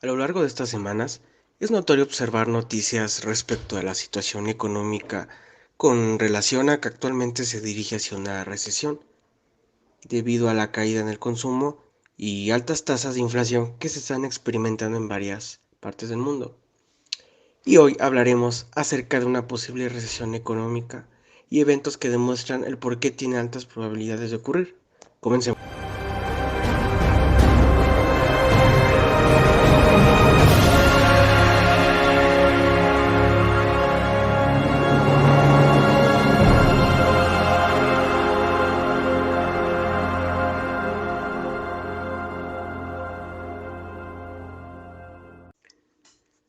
A lo largo de estas semanas, es notorio observar noticias respecto a la situación económica con relación a que actualmente se dirige hacia una recesión, debido a la caída en el consumo y altas tasas de inflación que se están experimentando en varias partes del mundo. Y hoy hablaremos acerca de una posible recesión económica y eventos que demuestran el por qué tiene altas probabilidades de ocurrir. Comencemos.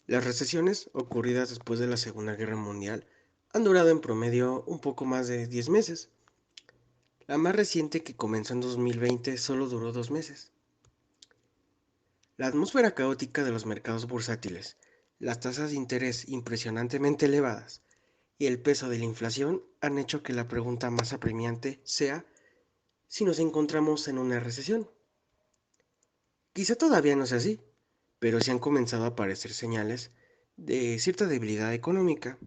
Las recesiones ocurridas después de la Segunda Guerra Mundial han durado en promedio un poco más de 10 meses. La más reciente, que comenzó en 2020, solo duró 2 meses. La atmósfera caótica de los mercados bursátiles, las tasas de interés impresionantemente elevadas y el peso de la inflación han hecho que la pregunta más apremiante sea si nos encontramos en una recesión. Quizá todavía no sea así, pero sí han comenzado a aparecer señales de cierta debilidad económica.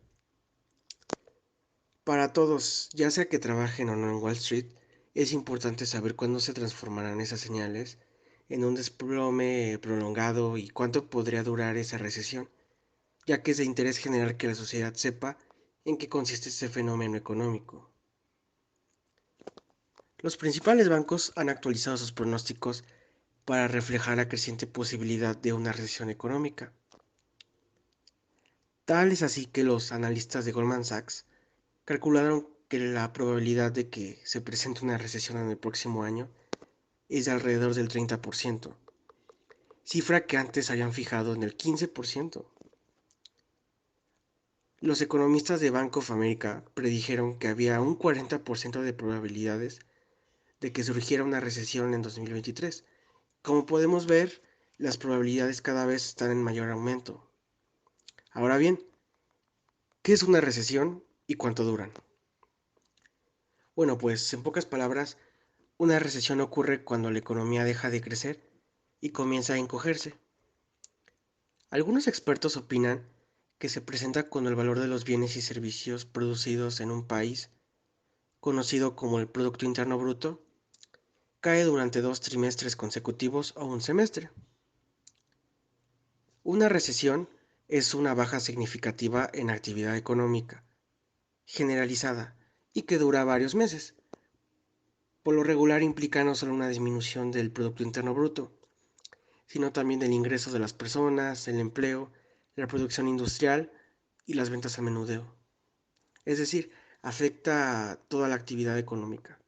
Para todos, ya sea que trabajen o no en Wall Street, es importante saber cuándo se transformarán esas señales en un desplome prolongado y cuánto podría durar esa recesión, ya que es de interés general que la sociedad sepa en qué consiste este fenómeno económico. Los principales bancos han actualizado sus pronósticos para reflejar la creciente posibilidad de una recesión económica. Tal es así que los analistas de Goldman Sachs calcularon que la probabilidad de que se presente una recesión en el próximo año es de alrededor del 30%, cifra que antes habían fijado en el 15%. Los economistas de Bank of America predijeron que había un 40% de probabilidades de que surgiera una recesión en 2023. Como podemos ver, las probabilidades cada vez están en mayor aumento. Ahora bien, ¿qué es una recesión y cuánto duran? Bueno, pues en pocas palabras, una recesión ocurre cuando la economía deja de crecer y comienza a encogerse. Algunos expertos opinan que se presenta cuando el valor de los bienes y servicios producidos en un país, conocido como el Producto Interno Bruto, cae durante 2 trimestres consecutivos o un semestre. Una recesión es una baja significativa en actividad económica, generalizada, y que dura varios meses. Por lo regular implica no solo una disminución del Producto Interno Bruto, sino también del ingreso de las personas, el empleo, la producción industrial y las ventas al menudeo. Es decir, afecta a toda la actividad económica.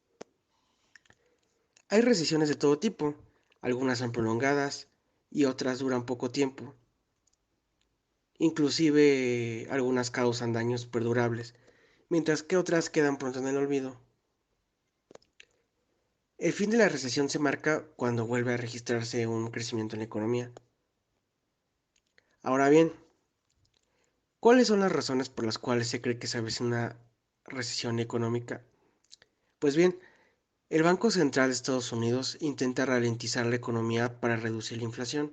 Hay recesiones de todo tipo, algunas son prolongadas y otras duran poco tiempo. Inclusive algunas causan daños perdurables, mientras que otras quedan pronto en el olvido. El fin de la recesión se marca cuando vuelve a registrarse un crecimiento en la economía. Ahora bien, ¿cuáles son las razones por las cuales se cree que se avecina una recesión económica? Pues bien, el Banco Central de Estados Unidos intenta ralentizar la economía para reducir la inflación,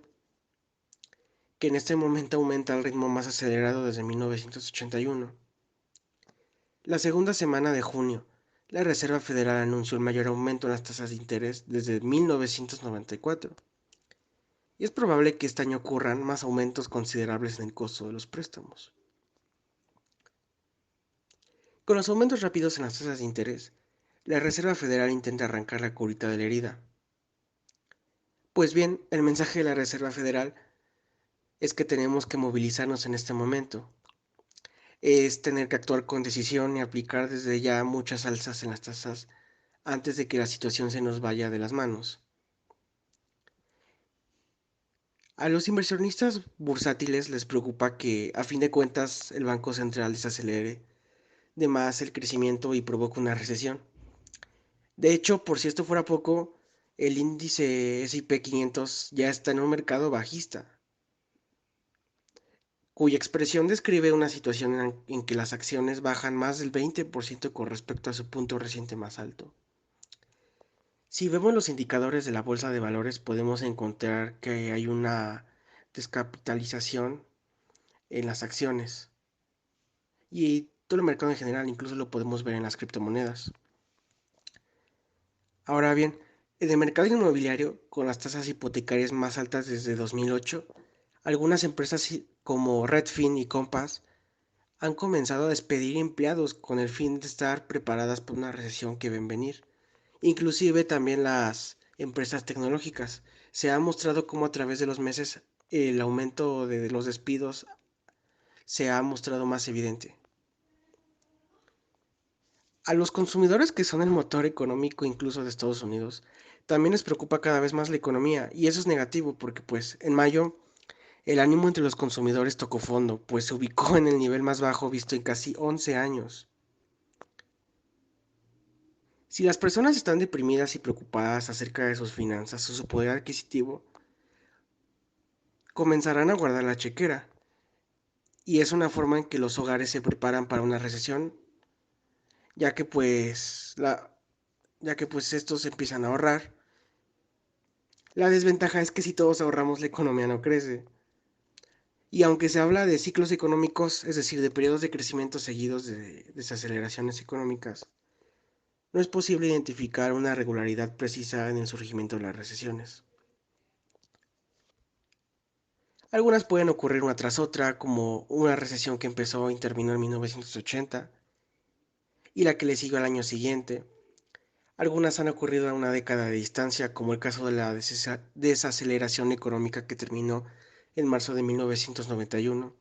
que en este momento aumenta al ritmo más acelerado desde 1981. La segunda semana de junio, la Reserva Federal anunció el mayor aumento en las tasas de interés desde 1994, y es probable que este año ocurran más aumentos considerables en el costo de los préstamos. Con los aumentos rápidos en las tasas de interés, la Reserva Federal intenta arrancar la curita de la herida. Pues bien, el mensaje de la Reserva Federal es que tenemos que movilizarnos en este momento. Es tener que actuar con decisión y aplicar desde ya muchas alzas en las tasas antes de que la situación se nos vaya de las manos. A los inversionistas bursátiles les preocupa que, a fin de cuentas, el Banco Central desacelere de más el crecimiento y provoque una recesión. De hecho, por si esto fuera poco, el índice S&P 500 ya está en un mercado bajista, cuya expresión describe una situación en que las acciones bajan más del 20% con respecto a su punto reciente más alto. Si vemos los indicadores de la bolsa de valores, podemos encontrar que hay una descapitalización en las acciones y todo el mercado en general, incluso lo podemos ver en las criptomonedas. Ahora bien, en el mercado inmobiliario, con las tasas hipotecarias más altas desde 2008, algunas empresas como Redfin y Compass han comenzado a despedir empleados con el fin de estar preparadas para una recesión que ven venir. Inclusive también las empresas tecnológicas. Se ha mostrado cómo a través de los meses el aumento de los despidos se ha mostrado más evidente. A los consumidores que son el motor económico incluso de Estados Unidos, también les preocupa cada vez más la economía y eso es negativo porque pues en mayo el ánimo entre los consumidores tocó fondo, pues se ubicó en el nivel más bajo visto en casi 11 años. Si las personas están deprimidas y preocupadas acerca de sus finanzas o su poder adquisitivo, comenzarán a guardar la chequera, y es una forma en que los hogares se preparan para una recesión, ya que pues estos empiezan a ahorrar. La desventaja es que si todos ahorramos la economía no crece. Y aunque se habla de ciclos económicos, es decir, de periodos de crecimiento seguidos de desaceleraciones económicas, no es posible identificar una regularidad precisa en el surgimiento de las recesiones. Algunas pueden ocurrir una tras otra, como una recesión que empezó y terminó en 1980, y la que le siguió al año siguiente. Algunas han ocurrido a una década de distancia, como el caso de la desaceleración económica que terminó en marzo de 1991,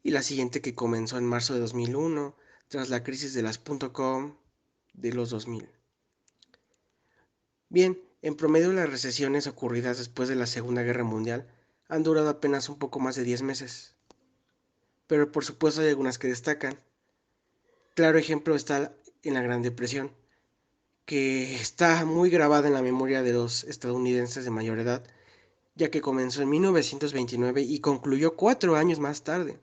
y la siguiente que comenzó en marzo de 2001, tras la crisis de las .com de los 2000. Bien, en promedio las recesiones ocurridas después de la Segunda Guerra Mundial han durado apenas un poco más de 10 meses, pero por supuesto hay algunas que destacan. Claro ejemplo está en la Gran Depresión, que está muy grabada en la memoria de los estadounidenses de mayor edad, ya que comenzó en 1929 y concluyó 4 años más tarde.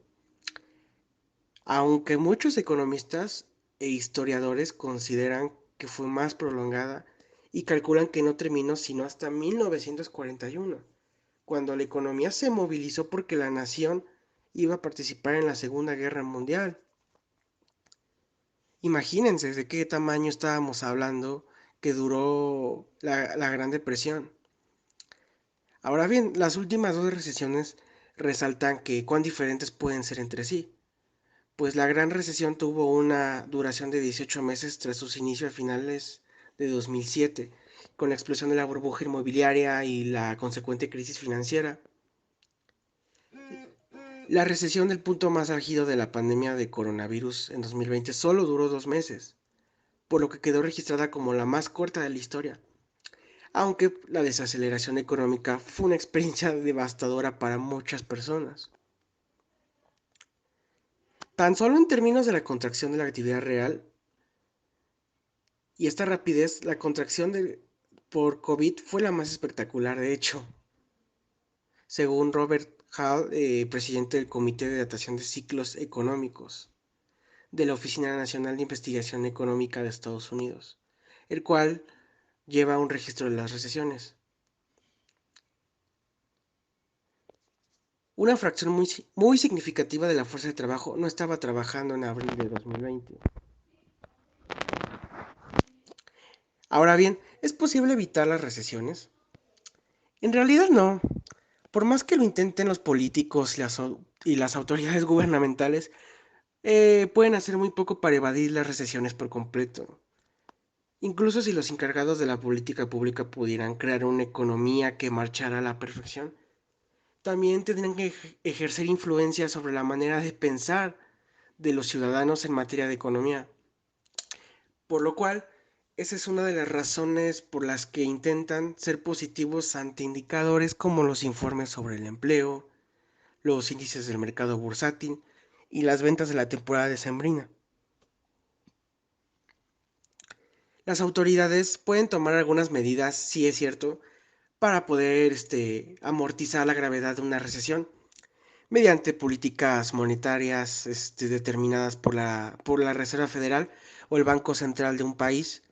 Aunque muchos economistas e historiadores consideran que fue más prolongada y calculan que no terminó sino hasta 1941, cuando la economía se movilizó porque la nación iba a participar en la Segunda Guerra Mundial. Imagínense de qué tamaño estábamos hablando que duró la Gran Depresión. Ahora bien, las últimas dos recesiones resaltan que cuán diferentes pueden ser entre sí, pues la Gran Recesión tuvo una duración de 18 meses tras sus inicios a finales de 2007, con la explosión de la burbuja inmobiliaria y la consecuente crisis financiera. La recesión del punto más álgido de la pandemia de coronavirus en 2020 solo duró 2 meses, por lo que quedó registrada como la más corta de la historia, aunque la desaceleración económica fue una experiencia devastadora para muchas personas. Tan solo en términos de la contracción de la actividad real y esta rapidez, la contracción por COVID fue la más espectacular, de hecho, según Robert Hall, presidente del Comité de Datación de Ciclos Económicos de la Oficina Nacional de Investigación Económica de Estados Unidos, el cual lleva un registro de las recesiones. Una fracción muy significativa de la fuerza de trabajo no estaba trabajando en abril de 2020. Ahora bien, ¿es posible evitar las recesiones? En realidad no. Por más que lo intenten los políticos y las autoridades gubernamentales, pueden hacer muy poco para evadir las recesiones por completo. Incluso si los encargados de la política pública pudieran crear una economía que marchara a la perfección, también tendrían que ejercer influencia sobre la manera de pensar de los ciudadanos en materia de economía. Por lo cual, esa es una de las razones por las que intentan ser positivos ante indicadores como los informes sobre el empleo, los índices del mercado bursátil y las ventas de la temporada decembrina. Las autoridades pueden tomar algunas medidas, sí es cierto, para poder amortizar la gravedad de una recesión mediante políticas monetarias determinadas por la Reserva Federal o el Banco Central de un país,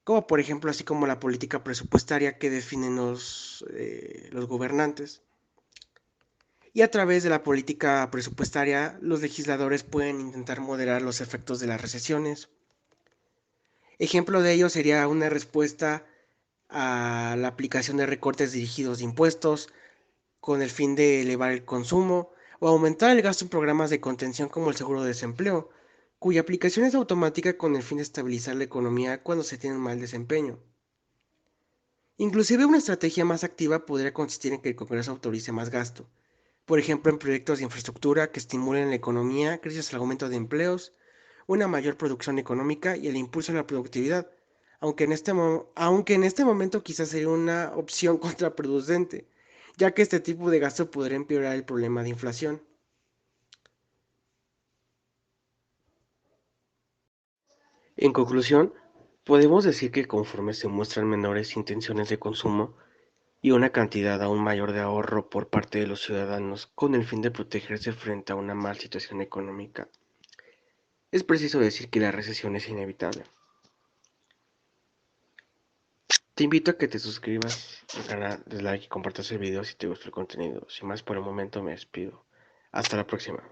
como por ejemplo así como la política presupuestaria que definen los gobernantes. y a través de la política presupuestaria, los legisladores pueden intentar moderar los efectos de las recesiones. Ejemplo de ello sería una respuesta a la aplicación de recortes dirigidos de impuestos con el fin de elevar el consumo o aumentar el gasto en programas de contención como el seguro de desempleo, cuya aplicación es automática con el fin de estabilizar la economía cuando se tiene un mal desempeño. Inclusive una estrategia más activa podría consistir en que el Congreso autorice más gasto, por ejemplo en proyectos de infraestructura que estimulen la economía gracias al aumento de empleos, una mayor producción económica y el impulso a la productividad, aunque en este momento quizás sería una opción contraproducente, ya que este tipo de gasto podría empeorar el problema de inflación. En conclusión, podemos decir que conforme se muestran menores intenciones de consumo y una cantidad aún mayor de ahorro por parte de los ciudadanos con el fin de protegerse frente a una mala situación económica, es preciso decir que la recesión es inevitable. Te invito a que te suscribas al canal, des like y compartas el video si te gustó el contenido. Sin más por el momento me despido. Hasta la próxima.